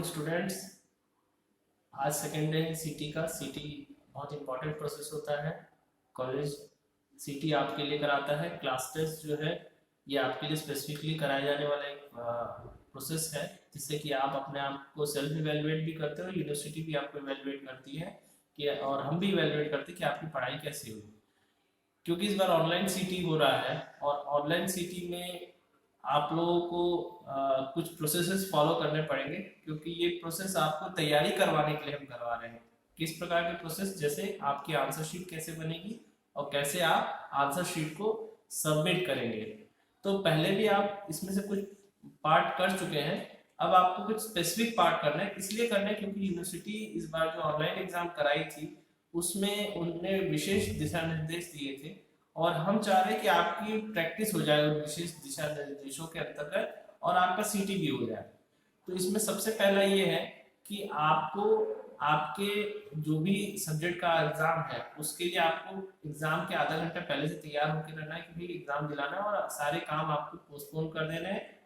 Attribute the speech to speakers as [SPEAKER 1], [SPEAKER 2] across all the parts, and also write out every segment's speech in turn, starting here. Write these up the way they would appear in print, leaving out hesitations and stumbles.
[SPEAKER 1] Morning students. आज second day है सीटी का। सीटी बहुत इंपॉर्टेंट प्रोसेस होता है। कॉलेज सीटी आपके लिए कराता है। क्लास टेस्ट जो है ये आपके लिए स्पेसिफिकली कराया जाने वाला एक प्रोसेस है, जिससे कि आप अपने आप को सेल्फ इवेलुएट भी करते हो, यूनिवर्सिटी भी आपको इवेलुएट करती है कि, और हम भी इवेलुएट करते हैं कि आपकी पढ़ाई कैसी हुई। क्योंकि इस बार ऑनलाइन सीटी हो रहा है और ऑनलाइन सीटी में आप लोगों को कुछ प्रोसेसेस फॉलो करने पड़ेंगे, क्योंकि ये प्रोसेस आपको तैयारी करवाने के लिए हम करवा रहे हैं। किस प्रकार के प्रोसेस, जैसे आपकी आंसर शीट कैसे बनेगी और कैसे आप आंसर शीट को सबमिट करेंगे। तो पहले भी आप इसमें से कुछ पार्ट कर चुके हैं, अब आपको कुछ स्पेसिफिक पार्ट करना है। इसलिए करना है क्योंकि यूनिवर्सिटी इस बार जो ऑनलाइन एग्जाम कराई थी उसमें उन्होंने विशेष दिशा निर्देश दिए थे, और हम चाह रहे हैं कि आपकी प्रैक्टिस हो जाए उन विशेष दिशा निर्देशों के अंतर्गत और आपका सीटी भी हो जाए। तो इसमें सबसे पहला ये है कि आपको आपके जो भी सब्जेक्ट का एग्जाम है उसके लिए आपको एग्जाम के आधा घंटा पहले से तैयार होकर रहना है, क्योंकि एग्जाम दिलाना है और सारे काम आपको पोस्टपोन कर देने हैं।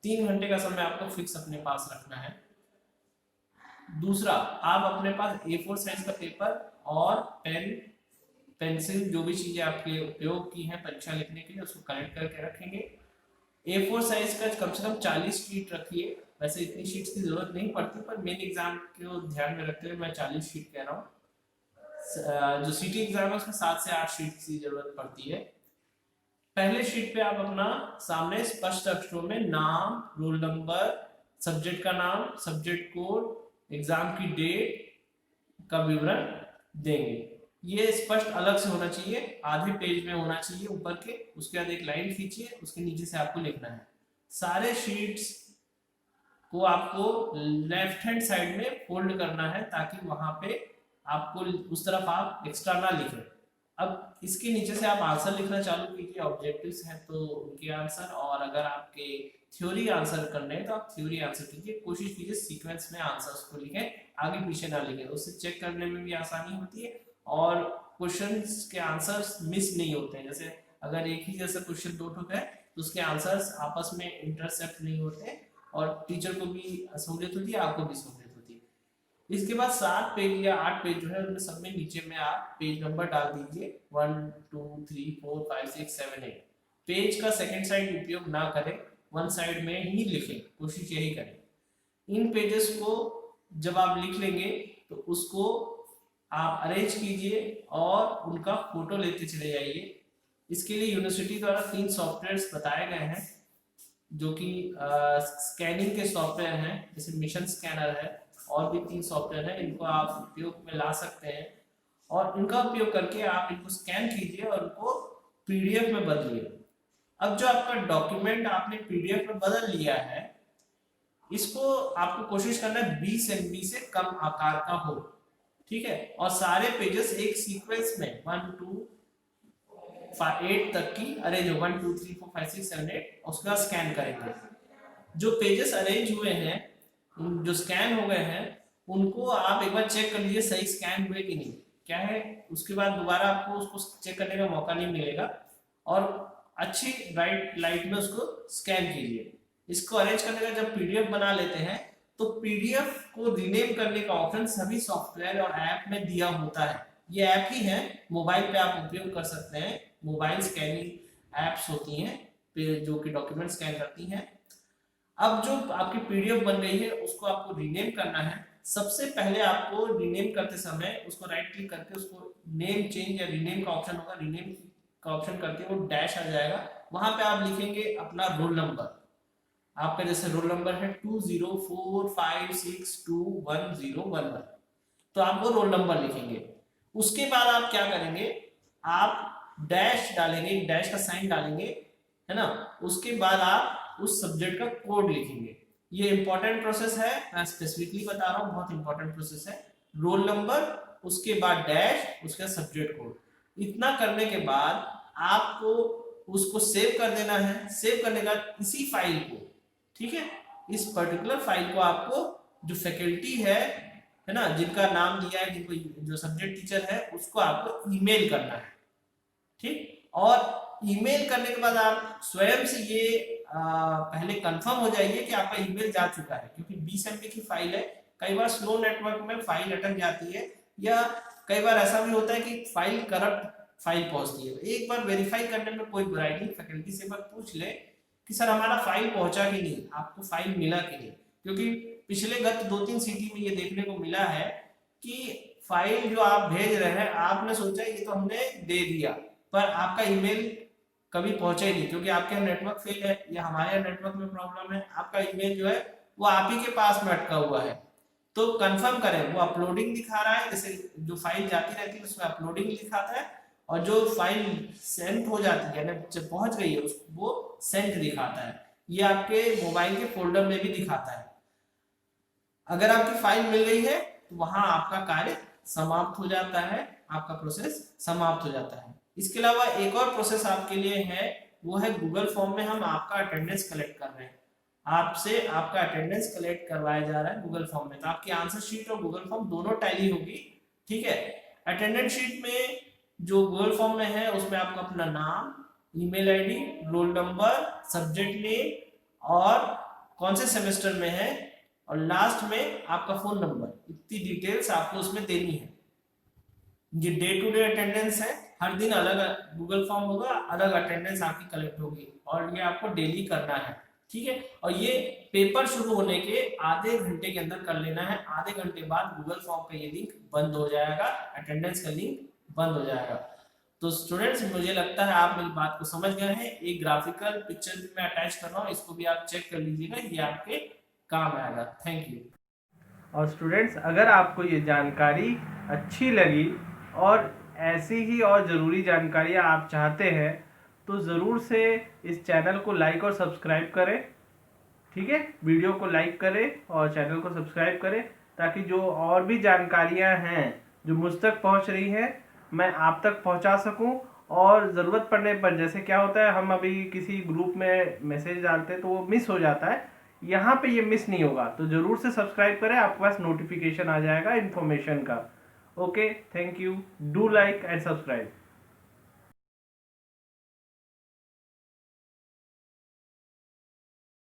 [SPEAKER 1] 3 घंटे का समय आपको फिक्स अपने पास रखना है। दूसरा, आप अपने पास A4 साइज का पेपर और पेन पेंसिल जो भी चीजें आपके उपयोग की हैं परीक्षा लिखने के लिए उसको कलेक्ट करके रखेंगे। A4 साइज का कम से कम 40 शीट रखिए। वैसे इतनी शीट्स की जरूरत नहीं पड़ती, पर मेन एग्जाम को ध्यान में रखते हुए मैं 40 शीट कह रहा हूँ। जो सीटी एग्जाम है उसमें 7 से 8 शीट की जरूरत पड़ती है। पहले शीट पे आप अपना सामने स्पष्ट अक्षरों में नाम, रोल नंबर, सब्जेक्ट का नाम, सब्जेक्ट कोड, एग्जाम की डेट का विवरण देंगे। ये स्पष्ट अलग से होना चाहिए, आधे पेज में होना चाहिए ऊपर के। उसके बाद एक लाइन खींचिए, उसके नीचे से आपको लिखना है। सारे शीट्स को आपको लेफ्ट हैंड साइड में फोल्ड करना है, ताकि वहां पे आपको उस तरफ आप एक्स्ट्रा ना लिखें। अब इसके नीचे से आप आंसर लिखना चालू कीजिए। ऑब्जेक्टिव्स हैं तो उनके आंसर, और अगर आपके थ्योरी आंसर करने हैं तो आप थ्योरी आंसर कीजिए। कोशिश कीजिए सीक्वेंस में आंसर्स को लिखें, आगे पीछे ना लिखें। उससे चेक करने में भी आसानी होती है और क्वेश्चंस के आंसर्स मिस नहीं होते हैं। जैसे अगर एक ही जैसा क्वेश्चन दो ठो है तो उसके आंसर्स आपस में इंटरसेप्ट नहीं होते, और टीचर को भी सहूलियत होती है, आपको भी सहूलियत होती है। इसके बाद 7 पेज या 8 पेज जो है उनमें सब में नीचे में आप पेज नंबर डाल दीजिए 1 2 3 4 5 6 7 8। पेज का सेकंड साइड उपयोग ना करें, वन साइड में ही लिखें, कोशिश यही करें। इन पेजेस को जब आप लिख लेंगे तो उसको आप अरेंज कीजिए और उनका फोटो लेते चले जाइए। इसके लिए यूनिवर्सिटी द्वारा 3 सॉफ्टवेयर्स बताए गए हैं, जो कि स्कैनिंग के सॉफ्टवेयर हैं, जैसे मिशन स्कैनर है, और भी 3 सॉफ्टवेयर हैं। इनको आप उपयोग में ला सकते हैं और इनका उपयोग करके आप इनको स्कैन कीजिए और उनको पीडीएफ में बदलिए। अब जो आपका डॉक्यूमेंट आपने पीडीएफ में बदल लिया है, इसको आपको कोशिश करना है 20 MB से कम आकार का हो, ठीक है। और सारे पेजेस एक सीक्वेंस में 1 2 8 तक की अरेंज हो, 1 2 3 4 5 6 7 8, उसका स्कैन करेंगे। जो पेजेस अरेंज हुए हैं, जो स्कैन हो गए हैं, उनको आप एक बार चेक कर लीजिए सही स्कैन हुए कि नहीं, क्या है। उसके बाद दोबारा आपको उसको चेक करने का मौका नहीं मिलेगा, और अच्छी ब्राइट लाइट में उसको स्कैन कीजिए। इसको अरेंज करने का जब पीडीएफ बना लेते हैं तो पीडीएफ को रीनेम करने का ऑप्शन सभी सॉफ्टवेयर और ऐप में दिया होता है। ये ऐप ही है, मोबाइल पे आप उपयोग कर सकते हैं। मोबाइल स्कैनिंग एप्स होती हैं जो कि डॉक्यूमेंट स्कैन करती हैं। अब जो आपकी पीडीएफ बन गई है उसको आपको रीनेम करना है। सबसे पहले आपको रीनेम करते समय उसको राइट क्लिक करके उसको नेम चेंज या रीनेम का ऑप्शन होगा, रीनेम का ऑप्शन करके वो डैश आ जाएगा। वहां पे आप लिखेंगे अपना रोल नंबर। आपका जैसे रोल नंबर है 2045621011, तो आप वो रोल नंबर लिखेंगे। उसके बाद आप क्या करेंगे, आप डैश डालेंगे, डैश का साइन डालेंगे, है ना। उसके बाद आप उस सब्जेक्ट का कोड लिखेंगे। ये इंपॉर्टेंट प्रोसेस है, मैं स्पेसिफिकली बता रहा हूँ, बहुत इंपॉर्टेंट प्रोसेस है। रोल नंबर, उसके बाद डैश, उसका सब्जेक्ट कोड। इतना करने के बाद आपको उसको सेव कर देना है। सेव करने का इसी फाइल को, ठीक है, इस पर्टिकुलर फाइल को आपको जो फैकल्टी है ना, जिनका नाम दिया है, जिनको जो सब्जेक्ट टीचर है, उसको आपको ईमेल करना है, ठीक। और ईमेल करने के बाद आप स्वयं से ये पहले कंफर्म हो जाइए कि आपका ईमेल जा चुका है, क्योंकि 20 MB की फाइल है। कई बार स्लो नेटवर्क में फाइल अटक जाती है, या कई बार ऐसा भी होता है कि फाइल करप्ट फाइल पहुंचती है। एक बार वेरीफाई करने में कोई बुराई नहीं, फैकल्टी से एक बार पूछ ले कि सर हमारा फाइल पहुंचा कि नहीं, आपको फाइल मिला कि नहीं, क्योंकि पिछले गत 2-3 सीटी में ये देखने को मिला है कि फाइल जो आप भेज रहे हैं, आपने सोचा ये तो हमने दे दिया, पर आपका ईमेल कभी पहुंचा ही नहीं, क्योंकि आपके यहाँ नेटवर्क फेल है या हमारे यहाँ नेटवर्क में प्रॉब्लम है, आपका ईमेल जो है वो आप ही के पास में अटका हुआ है। तो कंफर्म करें, वो अपलोडिंग दिखा रहा है, जैसे जो फाइल जाती रहती है उसमें अपलोडिंग दिखाता है, और जो फाइल सेंड हो जाती है ना, जब पहुंच गई है वो सेंड दिखाता है। ये आपके मोबाइल के फोल्डर में भी दिखाता है। अगर आपकी फाइल मिल गई है तो वहां आपका कार्य समाप्त हो जाता है, आपका प्रोसेस समाप्त हो जाता है। इसके अलावा एक और प्रोसेस आपके लिए है, वो है गूगल फॉर्म में हम आपका अटेंडेंस कलेक्ट कर रहे हैं। आपसे आपका अटेंडेंस कलेक्ट करवाया जा रहा है गूगल फॉर्म में, तो आपकी आंसर शीट और गूगल फॉर्म दोनों टैली होगी, ठीक है। अटेंडेंस शीट में जो गूगल फॉर्म में है उसमें आपको अपना नाम, email ID, roll number, subject name और कौन से सेमेस्टर में है, और लास्ट में आपका फोन नंबर, इतनी डिटेल्स आपको उसमें देनी है। ये डे टू डे अटेंडेंस है, हर दिन अलग गूगल फॉर्म होगा, अलग अटेंडेंस आपकी कलेक्ट होगी, और ये आपको डेली करना है, ठीक है। और ये पेपर शुरू होने के आधे घंटे के अंदर कर लेना है। आधे घंटे बाद गूगल फॉर्म का ये लिंक बंद हो जाएगा, अटेंडेंस का लिंक बंद हो जाएगा। तो स्टूडेंट्स, मुझे लगता है आप मेरी बात को समझ गए हैं। एक ग्राफिकल पिक्चर भी मैं अटैच कर रहा हूँ, इसको भी आप चेक कर लीजिएगा, ये आपके काम आएगा। Thank you.
[SPEAKER 2] और स्टूडेंट्स, अगर आपको ये जानकारी अच्छी लगी और ऐसी ही और ज़रूरी जानकारियाँ आप चाहते हैं तो ज़रूर से इस चैनल को लाइक और सब्सक्राइब करें, ठीक है। वीडियो को लाइक करें और चैनल को सब्सक्राइब करें, ताकि जो और भी जानकारियाँ हैं जो मुझ तक पहुंच रही हैं मैं आप तक पहुंचा सकूं। और ज़रूरत पड़ने पर, जैसे क्या होता है, हम अभी किसी ग्रुप में मैसेज डालते हैं तो वो मिस हो जाता है, यहाँ पे ये मिस नहीं होगा। तो ज़रूर से सब्सक्राइब करें, आपके पास नोटिफिकेशन आ जाएगा इन्फॉर्मेशन का। Okay, thank you, do like and subscribe.